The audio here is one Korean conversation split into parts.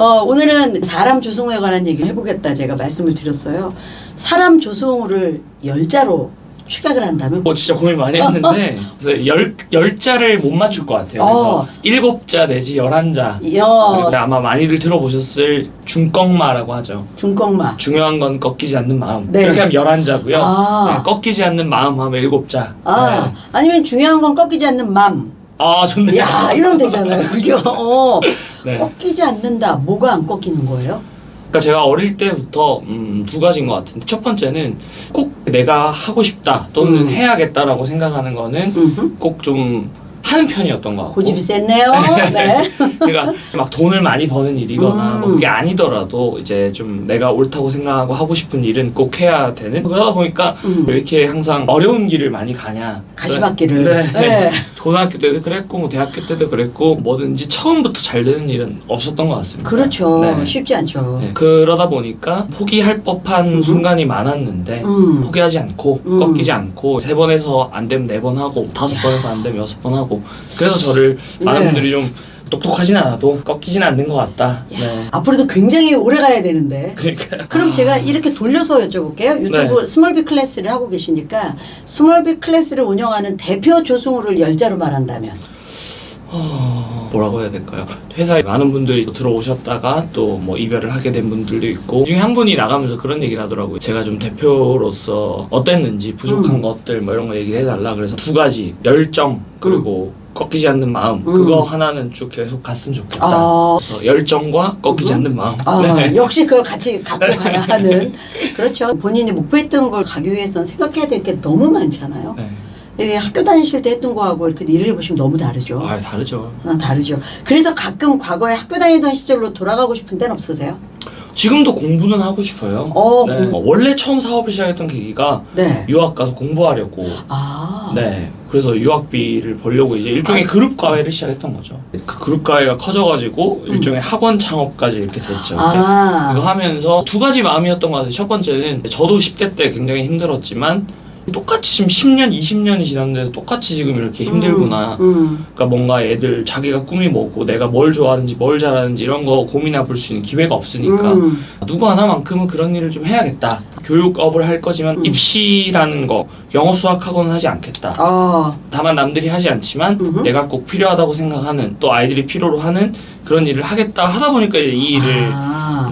오늘은 사람 조승우에 관한 얘기를 해보겠다 제가 말씀을 드렸어요. 사람 조승우를 열자로 축약을 한다면? 진짜 고민 많이 했는데 그래서 열자를 못 맞출 것 같아요. 그래서 7자 내지 11자. 아마 많이들 들어보셨을 중꺽마라고 하죠. 중꺽마. 중요한 건 꺾이지 않는 마음. 네. 이렇게 하면 11자고요. 네, 꺾이지 않는 마음 하면 7자. 네. 아니면 중요한 건 꺾이지 않는 맘. 좋네요. 야, 이러면 되잖아요. 그죠? 네. 꺾이지 않는다. 뭐가 안 꺾이는 거예요? 그러니까 제가 어릴 때부터 두 가지인 것 같은데, 첫 번째는 꼭 내가 하고 싶다 또는 해야겠다라고 생각하는 거는 꼭 좀 하는 편이었던 것 같고, 고집이 셌네요. 네. 그러니까 막 돈을 많이 버는 일이거나 뭐 그게 아니더라도 이제 좀 내가 옳다고 생각하고 하고 싶은 일은 꼭 해야 되는, 그러다 보니까 왜 이렇게 항상 어려운 길을 많이 가냐, 가시밭길을. 네. 네. 고등학교 때도 그랬고 뭐 대학교 때도 그랬고 뭐든지 처음부터 잘 되는 일은 없었던 것 같습니다. 그렇죠. 네. 쉽지 않죠. 네. 그러다 보니까 포기할 법한 순간이 많았는데 포기하지 않고 꺾이지 않고 3번에서 안 되면 4번 하고 5번에서 안 되면 6번 하고, 그래서 저를 많은 분들이 좀 똑똑하진 않아도 꺾이진 않는 것 같다. 네. 앞으로도 굉장히 오래 가야 되는데. 그러니까. 그럼 제가 이렇게 돌려서 여쭤볼게요. 유튜브 네. 스몰빅 클래스를 하고 계시니까 스몰빅 클래스를 운영하는 대표 조승우를 열자로 말한다면? 뭐라고 해야 될까요? 회사에 많은 분들이 들어오셨다가 또 뭐 이별을 하게 된 분들도 있고, 그중에 한 분이 나가면서 그런 얘기를 하더라고요. 제가 좀 대표로서 어땠는지, 부족한 것들 뭐 이런 거 얘기를 해달라. 그래서 2가지, 열정 그리고 꺾이지 않는 마음, 그거 하나는 쭉 계속 갔으면 좋겠다. 그래서 열정과 꺾이지 않는 마음. 네. 역시 그걸 같이 갖고 가야 하는. 그렇죠. 본인이 목표했던 걸 가기 위해서는 생각해야 될 게 너무 많잖아요. 네. 이게 학교 다니실 때 했던 거하고 이렇게 일을 해보시면 너무 다르죠. 다르죠. 다르죠. 그래서 가끔 과거에 학교 다니던 시절로 돌아가고 싶은 데는 없으세요? 지금도 공부는 하고 싶어요. 네. 원래 처음 사업을 시작했던 계기가 네. 유학 가서 공부하려고. 네. 그래서 유학비를 벌려고 이제 일종의 그룹 과외를 시작했던 거죠. 그 그룹 과외가 커져가지고 일종의 학원 창업까지 이렇게 됐죠. 이거 하면서 2가지 마음이었던 것 같아요. 첫 번째는 저도 10대 때 굉장히 힘들었지만 똑같이 지금 10년, 20년이 지났는데 똑같이 지금 이렇게 힘들구나. 그러니까 뭔가 애들 자기가 꿈이 뭐고 내가 뭘 좋아하는지 뭘 잘하는지 이런 거 고민해 볼 수 있는 기회가 없으니까 누구 하나만큼은 그런 일을 좀 해야겠다. 교육업을 할 거지만 입시라는 거, 영어 수학 학원은 하지 않겠다. 다만 남들이 하지 않지만 내가 꼭 필요하다고 생각하는, 또 아이들이 필요로 하는 그런 일을 하겠다 하다 보니까 이제 이 일을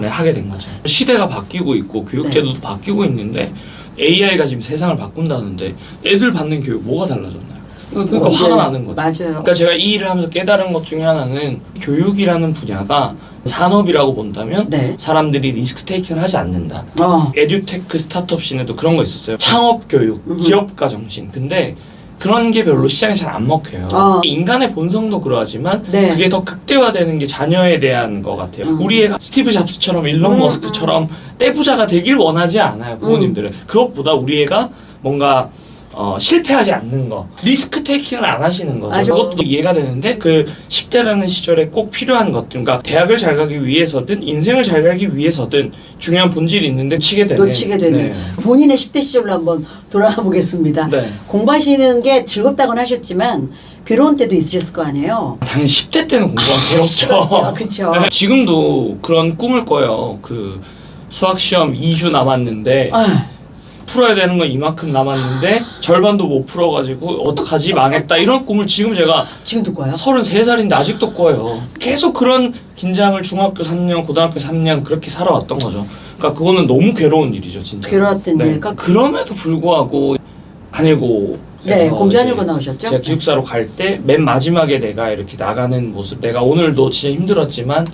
하게 된 거죠. 시대가 바뀌고 있고 교육제도도 바뀌고 있는데 AI가 지금 세상을 바꾼다는데 애들 받는 교육 뭐가 달라졌나요? 그러니까 화가 나는 거죠. 맞아요. 그러니까 제가 이 일을 하면서 깨달은 것 중에 하나는, 교육이라는 분야가 산업이라고 본다면 사람들이 리스크 테이킹을 하지 않는다. 에듀테크 스타트업 씬에도 그런 거 있었어요. 창업 교육, 기업가 정신. 근데 그런 게 별로 시장에 잘 안 먹혀요. 인간의 본성도 그러하지만 그게 더 극대화되는 게 자녀에 대한 것 같아요. 우리 애가 스티브 잡스처럼 일론 머스크처럼 떼부자가 되길 원하지 않아요, 부모님들은. 그것보다 우리 애가 뭔가 실패하지 않는 거, 리스크 테이킹을 안 하시는 거죠. 그것도 이해가 되는데, 그 10대라는 시절에 꼭 필요한 것들, 그러니까 대학을 잘 가기 위해서든 인생을 잘 가기 위해서든 중요한 본질이 있는데 놓치게 되는. 본인의 10대 시절로 한번 돌아가 보겠습니다. 공부하시는 게 즐겁다고는 하셨지만 괴로운 때도 있으셨을 거 아니에요? 당연히 10대 때는 공부가 괴롭죠. 그렇죠. 지금도 그런 꿈을 꿔요. 그 수학 시험 2주 남았는데 풀어야 되는 건 이만큼 남았는데 절반도 못 풀어가지고 어떡하지, 망했다, 이런 꿈을 지금 제가 지금도 꿔요? 33살인데 아직도 꿔요. 계속 그런 긴장을 중학교 3년, 고등학교 3년 그렇게 살아왔던 거죠. 그러니까 그거는 너무 괴로운 일이죠, 진짜. 괴로웠던 일. 그럼에도 불구하고 한일고 공주 한일고 나오셨죠? 제가 기숙사로 갈 때 맨 마지막에 내가 이렇게 나가는 모습, 내가 오늘도 진짜 힘들었지만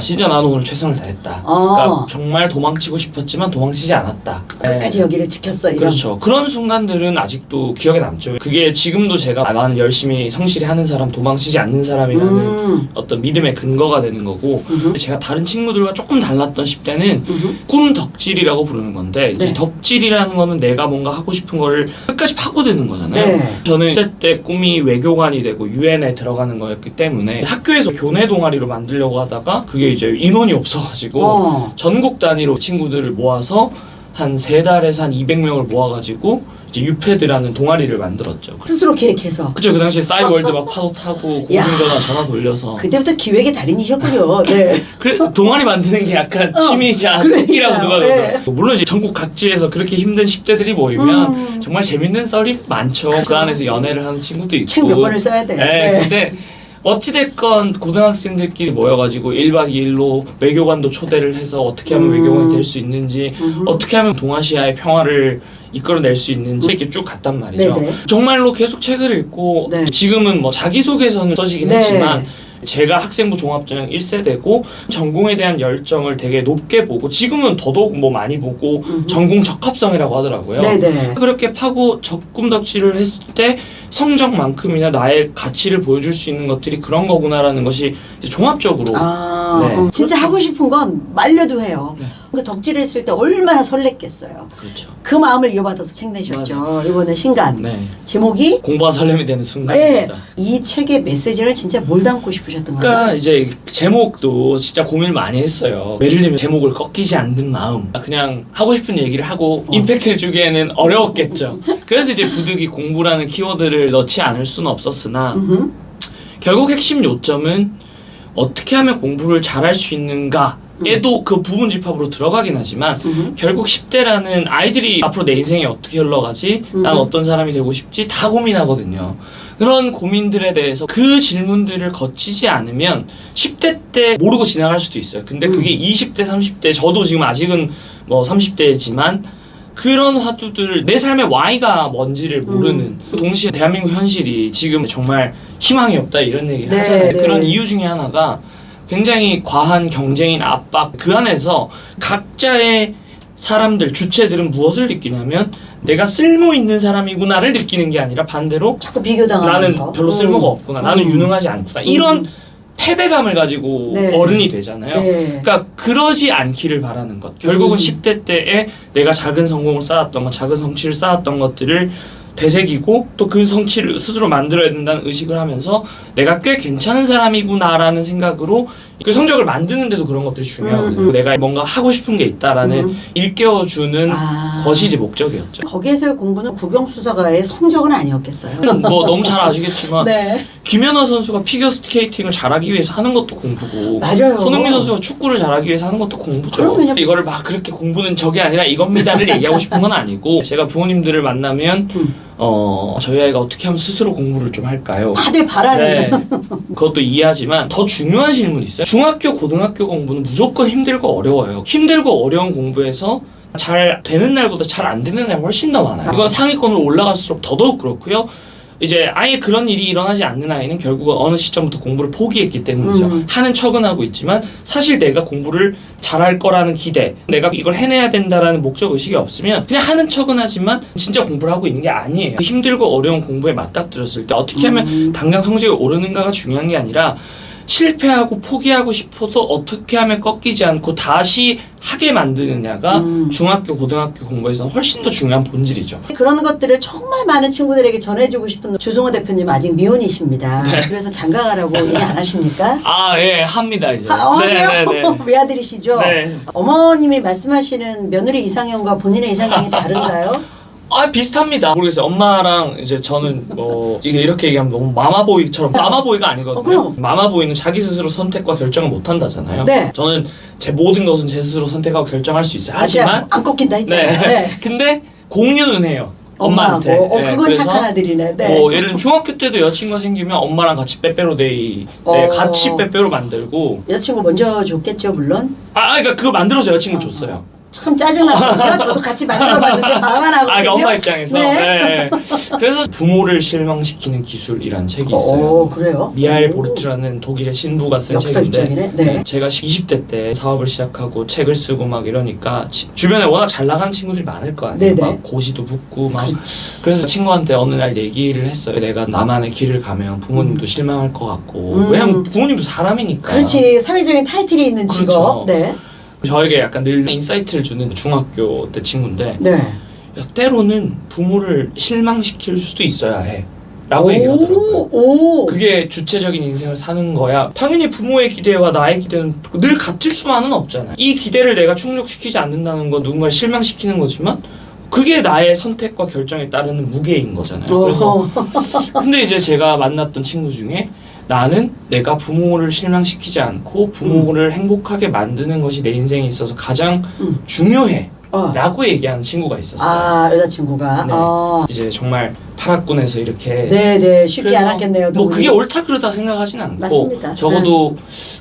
진짜 나는 오늘 최선을 다했다. 그러니까 정말 도망치고 싶었지만 도망치지 않았다. 끝까지 여기를 지켰어. 이런. 그렇죠. 그런 순간들은 아직도 기억에 남죠. 그게 지금도 제가 나는 열심히 성실히 하는 사람, 도망치지 않는 사람이라는 어떤 믿음의 근거가 되는 거고, 제가 다른 친구들과 조금 달랐던 10대는 꿈 덕질이라고 부르는 건데, 이제 덕질이라는 거는 내가 뭔가 하고 싶은 거를 끝까지 파고드는 거잖아요. 저는 그때 꿈이 외교관이 되고 유엔에 들어가는 거였기 때문에 학교에서 교내 동아리로 만들려고 하다가 그게 이제 인원이 없어가지고 전국 단위로 친구들을 모아서 한 3달에서 한 200명을 모아가지고 이제 유패드라는 동아리를 만들었죠. 스스로 계획해서. 그쵸. 그 당시에 싸이월드 막 파도 타고 공중전화 전화 돌려서. 그때부터 기획의 달인이셨군요. 네. 그래 동아리 만드는 게 약간 취미자 특기라고 누가 그러더라고요. 물론 이제 전국 각지에서 그렇게 힘든 10대들이 모이면 정말 재밌는 썰이 많죠. 그 안에서 연애를 하는 친구도 있고. 책 몇 권을 써야 돼. 네. 근데 어찌됐건 고등학생들끼리 모여가지고 1박 2일로 외교관도 초대를 해서 어떻게 하면 외교관이 될 수 있는지 어떻게 하면 동아시아의 평화를 이끌어낼 수 있는지 이렇게 쭉 갔단 말이죠. 네네. 정말로 계속 책을 읽고 네. 지금은 뭐 자기소개서는 써지긴 네. 했지만 제가 학생부 종합전형 1세대고 전공에 대한 열정을 되게 높게 보고 지금은 더더욱 뭐 많이 보고 전공 적합성이라고 하더라고요. 네네. 그렇게 파고 적금덕질을 했을 때 성적만큼이나 나의 가치를 보여줄 수 있는 것들이 그런 거구나라는 것이 이제 종합적으로 네. 진짜 하고 싶은 건 말려도 해요. 네. 그러니까 덕질을 했을 때 얼마나 설렜겠어요. 그렇죠. 그 마음을 이어받아서 책 내셨죠. 이번에 신간. 네. 제목이 공부와 설렘이 되는 순간입니다. 네. 이 책의 메시지를 진짜 뭘 담고 싶으셨던 거예요? 그러니까 이제 제목도 진짜 고민을 많이 했어요. 예를 들면 제목을 꺾이지 않는 마음. 그냥 하고 싶은 얘기를 하고 임팩트를 주기에는 어려웠겠죠. 그래서 이제 부득이 공부라는 키워드를 넣지 않을 수는 없었으나 결국 핵심 요점은 어떻게 하면 공부를 잘할 수 있는가 에도 그 부분 집합으로 들어가긴 하지만 결국 10대라는 아이들이 앞으로 내 인생이 어떻게 흘러가지? 난 어떤 사람이 되고 싶지? 다 고민하거든요. 그런 고민들에 대해서 그 질문들을 거치지 않으면 10대 때 모르고 지나갈 수도 있어요. 근데 그게 20대, 30대, 저도 지금 아직은 뭐 30대지만 그런 화두들 내 삶의 Y가 뭔지를 모르는 동시에 대한민국 현실이 지금 정말 희망이 없다 이런 얘기를 네, 하잖아요. 네. 그런 이유 중에 하나가 굉장히 과한 경쟁인 압박 그 안에서 각자의 사람들 주체들은 무엇을 느끼냐면 내가 쓸모 있는 사람이구나를 느끼는 게 아니라 반대로 자꾸 비교당하면서 나는 별로 쓸모가 없구나 나는 유능하지 않구나 이런 패배감을 가지고 네. 어른이 되잖아요. 네. 그러니까 그러지 않기를 바라는 것. 결국은 10대 때에 내가 작은 성공을 쌓았던 것, 작은 성취를 쌓았던 것들을 되새기고 또 그 성취를 스스로 만들어야 된다는 의식을 하면서 내가 꽤 괜찮은 사람이구나라는 생각으로 그 성적을 만드는데도 그런 것들이 중요하거든요. 내가 뭔가 하고 싶은 게 있다라는 일깨워주는 것이 이제 목적이었죠. 거기에서의 공부는 국영수사가의 성적은 아니었겠어요. 뭐 너무 잘 아시겠지만 네. 김연아 선수가 피겨스케이팅을 잘하기 위해서 하는 것도 공부고 맞아요. 손흥민 선수가 축구를 잘하기 위해서 하는 것도 공부죠. 그럼요. 이거를 막 그렇게 공부는 저게 아니라 이겁니다를 얘기하고 싶은 건 아니고 제가 부모님들을 만나면 저희 아이가 어떻게 하면 스스로 공부를 좀 할까요? 다들 바라는 네. 그것도 이해하지만 더 중요한 질문이 있어요. 중학교, 고등학교 공부는 무조건 힘들고 어려워요. 힘들고 어려운 공부에서 잘 되는 날보다 잘 안 되는 날 훨씬 더 많아요. 이건 상위권으로 올라갈수록 더더욱 그렇고요. 이제 아예 그런 일이 일어나지 않는 아이는 결국은 어느 시점부터 공부를 포기했기 때문이죠. 하는 척은 하고 있지만 사실 내가 공부를 잘할 거라는 기대, 내가 이걸 해내야 된다라는 목적 의식이 없으면 그냥 하는 척은 하지만 진짜 공부를 하고 있는 게 아니에요. 힘들고 어려운 공부에 맞닥뜨렸을 때 어떻게 하면 당장 성적이 오르는가가 중요한 게 아니라 실패하고 포기하고 싶어도 어떻게 하면 꺾이지 않고 다시 하게 만드느냐가 중학교, 고등학교 공부에서는 훨씬 더 중요한 본질이죠. 그런 것들을 정말 많은 친구들에게 전해주고 싶은 조성호 대표님 아직 미혼이십니다. 네. 그래서 장가가라고 얘기 안 하십니까? 아, 예, 합니다, 이제. 하세요? 외아들이시죠? 네. 어머님이 말씀하시는 며느리 이상형과 본인의 이상형이 다른가요? 아, 비슷합니다. 모르겠어요. 엄마랑 이제 저는 뭐 이렇게 얘기하면 너무 마마보이처럼 마마보이가 아니거든요. 그럼. 마마보이는 자기 스스로 선택과 결정을 못 한다잖아요. 네. 저는 제 모든 것은 제 스스로 선택하고 결정할 수 있어요. 진짜 하지만 안 꺾인다 했잖아요. 네. 네. 근데 공유는 해요. 엄마한테. 엄마하고. 네, 그건 그래서 착한 아들이네. 네. 예를 들면 중학교 때도 여자친구가 생기면 엄마랑 같이 빼빼로데이 같이 빼빼로 만들고 여자친구 먼저 줬겠죠, 물론. 그러니까 그거 만들어서 여자친구 줬어요. 참 짜증나거든요. 저도 같이 만들어봤는데 망안 하거든요. 그러니까 엄마 입장에서. 네. 네. 그래서 부모를 실망시키는 기술이란 책이 있어요. 오, 그래요? 미하엘 보르트라는 독일의 신부가 쓴 역설적이네. 책인데 네. 제가 20대 때 사업을 시작하고 책을 쓰고 막 이러니까 주변에 워낙 잘 나가는 친구들이 많을 거 아니에요. 네네. 막 고시도 붙고 막. 그렇지. 그래서 친구한테 어느 날 얘기를 했어요. 내가 나만의 길을 가면 부모님도 실망할 것 같고 왜냐면 부모님도 사람이니까. 그렇지. 사회적인 타이틀이 있는 직업. 그렇죠. 네. 저에게 약간 늘 인사이트를 주는 중학교 때 친구인데 네. 야, 때로는 부모를 실망시킬 수도 있어야 해 라고 얘기를 하더라고요. 오. 그게 주체적인 인생을 사는 거야. 당연히 부모의 기대와 나의 기대는 늘 같을 수만은 없잖아요. 이 기대를 내가 충족시키지 않는다는 건 누군가를 실망시키는 거지만 그게 나의 선택과 결정에 따르는 무게인 거잖아요. 그래서 근데 이제 제가 만났던 친구 중에 나는 내가 부모를 실망시키지 않고 부모를 행복하게 만드는 것이 내 인생에 있어서 가장 중요해 라고 얘기하는 친구가 있었어요. 아, 여자친구가? 네. 이제 정말 파락군에서 이렇게 네네, 쉽지 않았겠네요. 뭐 그게 옳다 그르다 생각하진 않고 맞습니다. 적어도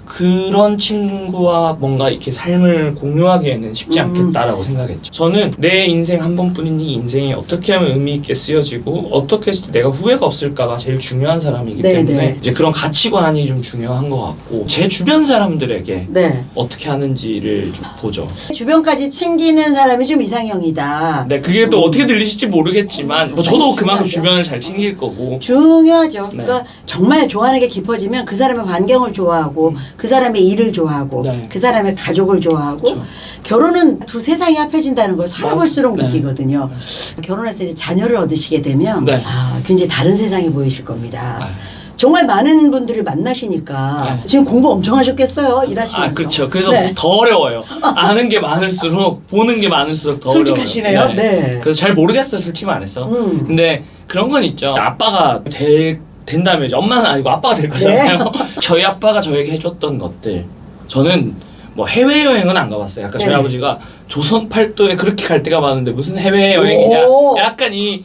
그런 친구와 뭔가 이렇게 삶을 공유하기에는 쉽지 않겠다라고 생각했죠. 저는 내 인생 한 번뿐인 이 인생이 어떻게 하면 의미 있게 쓰여지고 어떻게 했을 때 내가 후회가 없을까가 제일 중요한 사람이기 때문에 이제 그런 가치관이 좀 중요한 것 같고 제 주변 사람들에게 어떻게 하는지를 좀 보죠. 주변까지 챙기는 사람이 좀 이상형이다. 네, 그게 또 어떻게 들리실지 모르겠지만 뭐 저도 그만큼 주변을 잘 챙길 거고 중요하죠. 그러니까 정말 좋아하는 게 깊어지면 그 사람의 환경을 좋아하고 그 사람의 일을 좋아하고 그 사람의 가족을 좋아하고 그렇죠. 결혼은 두 세상이 합해진다는 걸 살아볼수록 느끼거든요. 결혼해서 이제 자녀를 얻으시게 되면 굉장히 다른 세상이 보이실 겁니다. 정말 많은 분들을 만나시니까 지금 공부 엄청 하셨겠어요, 일하시면서. 그렇죠. 그래서 더 어려워요. 아는 게 많을수록 보는 게 많을수록 더 솔직하시네요. 어려워요. 네. 그래서 잘 모르겠어요, 솔직히 말해서. 근데 그런 건 있죠. 아빠가 된다면 이제 엄마는 아니고 아빠가 될 거잖아요. 저희 아빠가 저에게 해줬던 것들. 저는 뭐 해외여행은 안 가봤어요. 약간 저희 아버지가 조선 팔도에 그렇게 갈 데가 많은데 무슨 해외여행이냐. 약간 이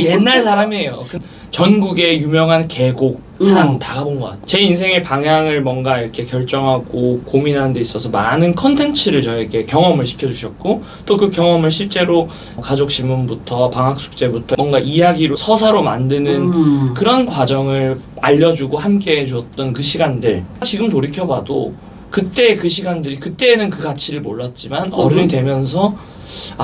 옛날 사람이에요. 전국의 유명한 계곡, 산 다 가본 것 같아요. 제 인생의 방향을 뭔가 이렇게 결정하고 고민하는 데 있어서 많은 컨텐츠를 저에게 경험을 시켜주셨고 또 그 경험을 실제로 가족 질문부터 방학 숙제부터 뭔가 이야기로 서사로 만드는 그런 과정을 알려주고 함께 해줬던 그 시간들 지금 돌이켜봐도 그때 그 시간들이 그때는 그 가치를 몰랐지만 어른이 되면서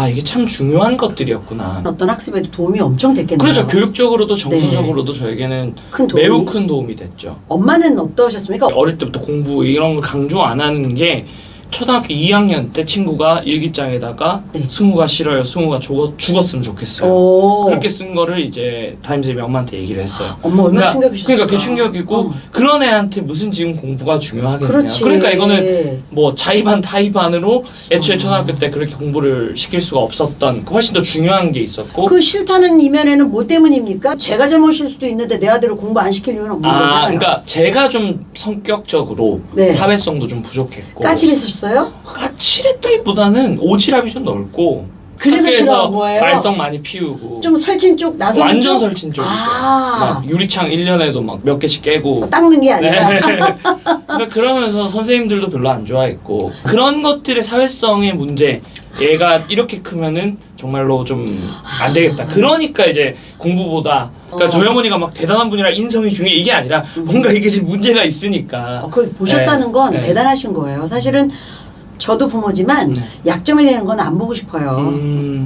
이게 참 중요한 것들이었구나. 어떤 학습에도 도움이 엄청 됐겠네요. 그렇죠. 교육적으로도 정서적으로도 저에게는 매우 큰 도움이 됐죠. 엄마는 어떠셨습니까? 어릴 때부터 공부 이런 걸 강조 안 하는 게 초등학교 2학년 때 친구가 일기장에다가 승우가 싫어요. 승우가 죽었으면 좋겠어요. 그렇게 쓴 거를 이제 담임쌤이 엄마한테 얘기를 했어요. 엄마 얼마나 충격이셨어요. 그러니까 그게 충격이고 그런 애한테 무슨 지금 공부가 중요하겠냐. 그러니까 이거는 뭐 자의반 타의반으로 애초에 초등학교 때 그렇게 공부를 시킬 수가 없었던 훨씬 더 중요한 게 있었고 그 싫다는 이면에는 뭐 때문입니까? 제가 잘못일 수도 있는데 내 아들을 공부 안 시킬 이유는 없는 거잖아요. 그러니까 제가 좀 성격적으로 사회성도 좀 부족했고 까칠했었어요? 까칠했다기보다는 오지랖이 좀 넓고 그래서 싫어한 거예요? 말썽 많이 피우고 좀 설친 쪽, 나서는 완전 쪽? 설친 쪽이죠. 막 유리창 1년에도 막 몇 개씩 깨고 닦는 게 아니라 그러니까 그러면서 선생님들도 별로 안 좋아했고 그런 것들의 사회성의 문제 얘가 이렇게 크면은 정말로 좀 안 되겠다. 그러니까 이제 공부보다 그러니까 저희 어머니가 막 대단한 분이라 인성이 중요해 이게 아니라 뭔가 이게 지금 문제가 있으니까 그걸 보셨다는 건 대단하신 거예요. 사실은 저도 부모지만 약점이 되는 건 안 보고 싶어요.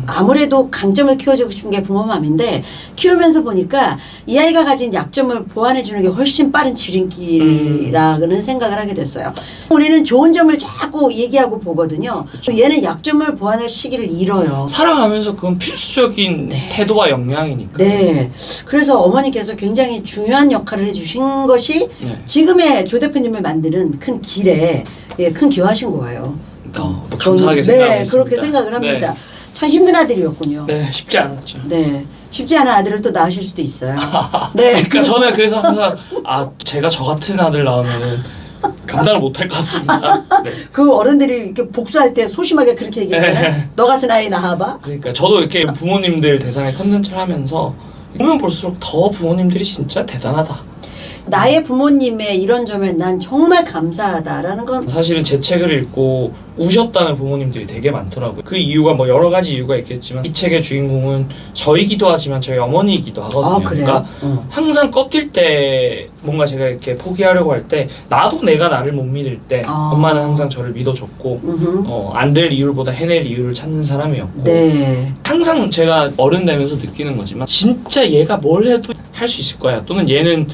아무래도 강점을 키워주고 싶은 게 부모 마음인데 키우면서 보니까 이 아이가 가진 약점을 보완해주는 게 훨씬 빠른 지름길이라는 생각을 하게 됐어요. 우리는 좋은 점을 자꾸 얘기하고 보거든요. 얘는 약점을 보완할 시기를 잃어요. 살아가면서 그건 필수적인 태도와 역량이니까. 그래서 어머니께서 굉장히 중요한 역할을 해주신 것이 지금의 조 대표님을 만드는 큰 길에 큰 기여하신 거예요. 감사하게 생각하고 있습니다. 그렇게 생각을 합니다. 참 힘든 아들이었군요. 쉽지 않았죠. 쉽지 않은 아들을 또 낳으실 수도 있어요. 그러니까 저는 그래서 항상 제가 저 같은 아들 낳으면은 감당을 못할 것 같습니다. 그 어른들이 이렇게 복수할 때 소심하게 그렇게 얘기하잖아요. 너 같은 아이 낳아봐. 그러니까 저도 이렇게 부모님들 대상에 컨텐츠를 하면서 보면 볼수록 더 부모님들이 진짜 대단하다. 나의 부모님의 이런 점에 난 정말 감사하다라는 건 사실은 제 책을 읽고 우셨다는 부모님들이 되게 많더라고요. 그 이유가 뭐 여러 가지 이유가 있겠지만 이 책의 주인공은 저이기도 하지만 저희 어머니이기도 하거든요. 그래요? 그러니까 항상 꺾일 때 뭔가 제가 이렇게 포기하려고 할 때 나도 내가 나를 못 믿을 때 엄마는 항상 저를 믿어줬고 안 될 이유보다 해낼 이유를 찾는 사람이었고 항상 제가 어른 되면서 느끼는 거지만 진짜 얘가 뭘 해도 할 수 있을 거야 또는 얘는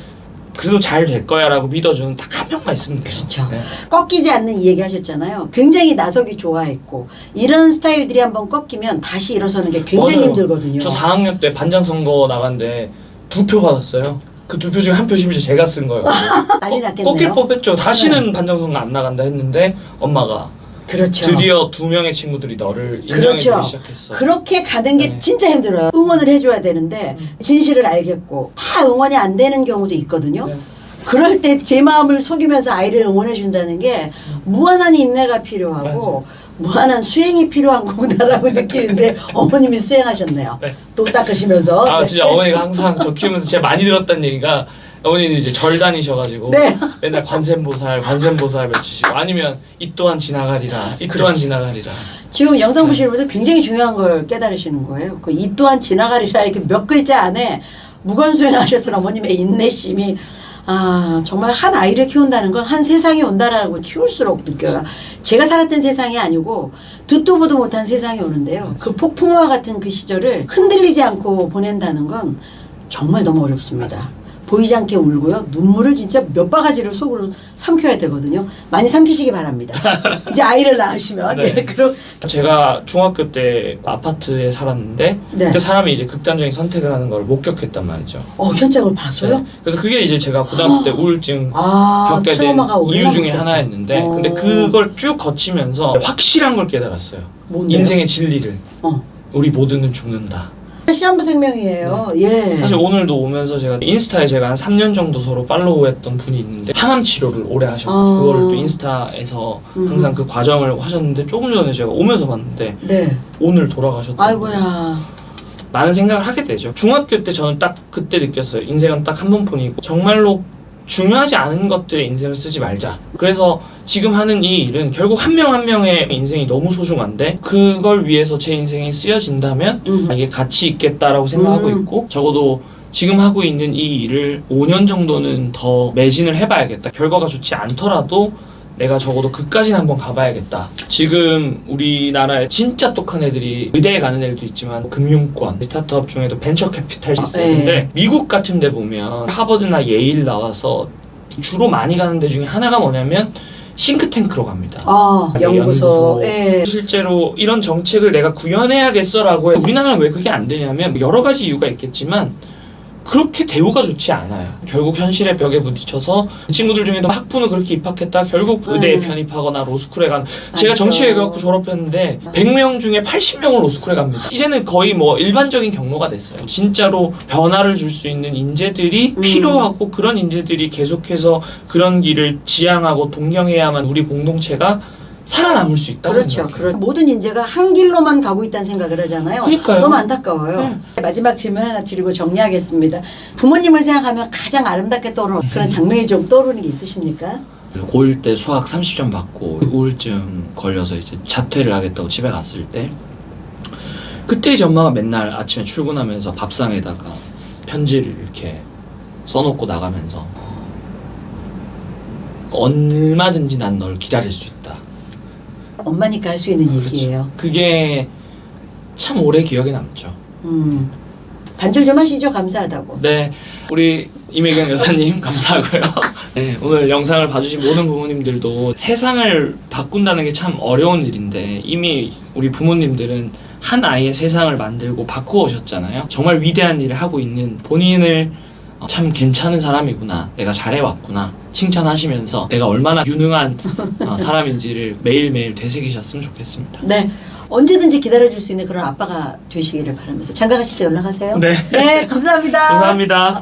그래도 잘 될 거야 라고 믿어주는 딱 한 명만 있으면 돼요. 그렇죠. 꺾이지 않는 이 얘기 하셨잖아요. 굉장히 나서기 좋아했고 이런 스타일들이 한번 꺾이면 다시 일어서는 게 굉장히 힘들거든요. 저 4학년 때 반장 선거 나갔는데 2표 받았어요. 그 2표 중에 1표 심지어 제가 쓴 거예요. 난리 났겠네요. 꺾일 법했죠. 다시는 반장 선거 안 나간다 했는데 엄마가 그렇죠. 드디어 2명의 친구들이 너를 인정해주기 그렇죠. 시작했어. 그렇게 가는 게 네. 진짜 힘들어요. 응원을 해줘야 되는데 진실을 알겠고 다 응원이 안 되는 경우도 있거든요. 네. 그럴 때 제 마음을 속이면서 아이를 응원해 준다는 게 무한한 인내가 필요하고 무한한 수행이 필요한 거구나라고 느끼는데 어머님이 수행하셨네요. 네. 또 닦으시면서. 아 네. 진짜 어머니가 항상 저 키우면서 제가 많이 들었던 얘기가 어머니는 이제 절 다니셔가지고 네. 맨날 관세음보살 외치시고 아니면 이 또한 지나가리라 이 또한 지나가리라. 지금 영상 보시는 분들 굉장히 중요한 걸 깨달으시는 거예요. 그 이 또한 지나가리라 이렇게 몇 글자 안에 무건수행하셨던 어머님의 인내심이 정말 한 아이를 키운다는 건 한 세상이 온다라고 키울수록 느껴요. 제가 살았던 세상이 아니고 듣도 보도 못한 세상이 오는데요. 그 폭풍우와 같은 그 시절을 흔들리지 않고 보낸다는 건 정말 너무 어렵습니다. 보이지 않게 울고요. 눈물을 진짜 몇 바가지를 속으로 삼켜야 되거든요. 많이 삼키시기 바랍니다. 이제 아이를 낳으시면. 네. 네, 그럼 제가 중학교 때 아파트에 살았는데 네. 그때 사람이 이제 극단적인 선택을 하는 걸 목격했단 말이죠. 현장을 봐서요? 네. 그래서 그게 이제 제가 고등학교 때 우울증 겪게 된 트라우마가 이유 중에 올라오겠다. 하나였는데 근데 그걸 쭉 거치면서 확실한 걸 깨달았어요. 뭔데요? 인생의 진리를. 어. 우리 모두는 죽는다. 시한부 생명이에요. 예. 사실 오늘도 오면서 제가 인스타에 제가 한 3년 정도 서로 팔로우했던 분이 있는데 항암 치료를 오래 하셨고 그거를 또 인스타에서 항상 그 과정을 하셨는데 조금 전에 제가 오면서 봤는데 네. 오늘 돌아가셨더라고요. 아이고야. 많은 생각을 하게 되죠. 중학교 때 저는 딱 그때 느꼈어요. 인생은 딱 한 번뿐이고 정말로 중요하지 않은 것들에 인생을 쓰지 말자. 그래서 지금 하는 이 일은 결국 한 명 한 명의 인생이 너무 소중한데 그걸 위해서 제 인생이 쓰여진다면 이게 가치 있겠다라고 생각하고 있고 적어도 지금 하고 있는 이 일을 5년 정도는 더 매진을 해봐야겠다. 결과가 좋지 않더라도 내가 적어도 그까지는 한번 가봐야겠다. 지금 우리나라에 진짜 똑똑한 애들이 의대에 가는 애들도 있지만 금융권, 스타트업 중에도 벤처 캐피탈이 있어요. 근데 미국 같은 데 보면 하버드나 예일 나와서 주로 많이 가는 데 중에 하나가 뭐냐면 싱크탱크로 갑니다. 연구소. 예. 실제로 이런 정책을 내가 구현해야겠어라고 해요. 우리나라는 왜 그게 안 되냐면 여러 가지 이유가 있겠지만 그렇게 대우가 좋지 않아요. 결국 현실의 벽에 부딪혀서 친구들 중에도 학부는 그렇게 입학했다 결국 의대에 편입하거나 로스쿨에 간 제가 정치외 갖고 졸업했는데 100명 중에 80명은 로스쿨에 갑니다. 이제는 거의 뭐 일반적인 경로가 됐어요. 진짜로 변화를 줄 수 있는 인재들이 필요하고 그런 인재들이 계속해서 그런 길을 지향하고 동경해야만 우리 공동체가 살아남을 수 있다고 생각해요. 모든 인재가 한 길로만 가고 있다는 생각을 하잖아요. 그러니까요. 너무 안타까워요. 마지막 질문 하나 드리고 정리하겠습니다. 부모님을 생각하면 가장 아름답게 떠오르는 그런 장면이 좀 떠오르는 게 있으십니까? 고1 때 수학 30점 받고 우울증 걸려서 이제 자퇴를 하겠다고 집에 갔을 때 그때 이제 엄마가 맨날 아침에 출근하면서 밥상에다가 편지를 이렇게 써놓고 나가면서 얼마든지 난 널 기다릴 수 있다. 엄마니까 할 수 있는 얘기예요. 그게 참 오래 기억에 남죠. 반줄 좀 하시죠. 감사하다고. 네, 우리 임혜경 여사님 감사하고요. 네, 오늘 영상을 봐주신 모든 부모님들도 세상을 바꾼다는 게 참 어려운 일인데 이미 우리 부모님들은 한 아이의 세상을 만들고 바꾸어 오셨잖아요. 정말 위대한 일을 하고 있는 본인을 참 괜찮은 사람이구나, 내가 잘해왔구나 칭찬하시면서 내가 얼마나 유능한 사람인지를 매일매일 되새기셨으면 좋겠습니다. 네, 언제든지 기다려줄 수 있는 그런 아빠가 되시기를 바라면서 장가 가실 때 연락하세요. 네, 네, 감사합니다. 감사합니다.